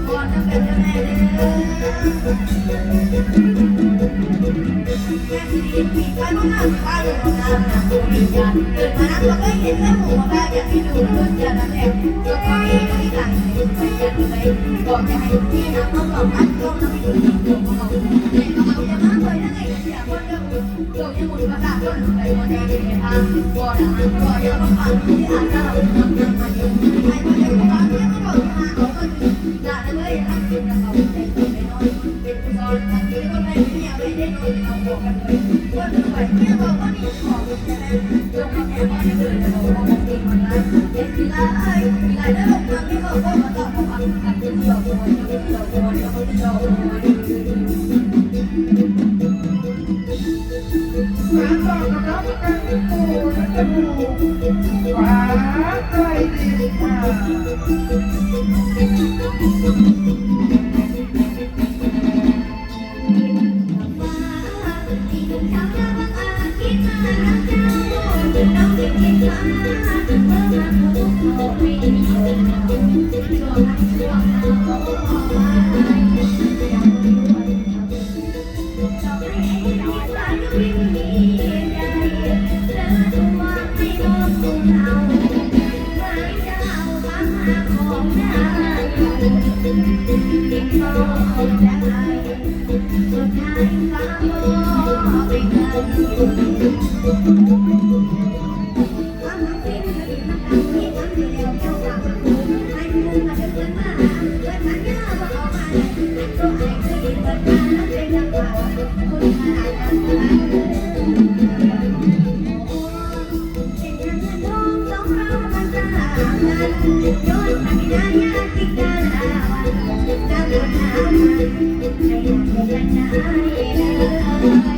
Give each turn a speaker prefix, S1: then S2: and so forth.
S1: ก่อนจะเป็นแม่เด้อ แค่ที่ดีปีไปบ้านหน้าบ้านเลยบ้านหน้าตัวมีกันเกิดมานั้นเราก็เห็นแค่หมูมาอย่างที่ดูเรื่องจะนั่นแหละก็ไปที่ไหนไปกันไปบอกจะให้พี่น้ำต้องหลอกอัดต้องน้ำดื่มของเขาเด็กของเราจะมาเคยนั่งไงเสียคนเดียวเราจะหมุนกระดาษก็หลุดไปหมดในทางบ่อน้ำบ่อเยอะมากที่อาจจะเราทำงานมาอยู่ไอ้คนเดียวก็ร้อนเนี่ยก็บอกมาเขาก็ด่าเลยทำกินกับเราเป็นคนไม่น้อยเป็นกุศลทันทีก็ไม่ได้ยังไม่ได้นอนเราบอกกันเลยว่าถึงไหวเนี่ยเราก็มีของจะได้ลงมาแค่ว่าจะเดินจะเราบอกกันเองมันไรเด็กที่ไรที่ไรได้ลงมาที่เขาก็มาตอบมาฟังกันที่เราตัวที่เราตัวเราก็ที่เราตัว
S2: มาต่อกับน้ำกันปูและจมูกหวานใจดี
S1: ย้อน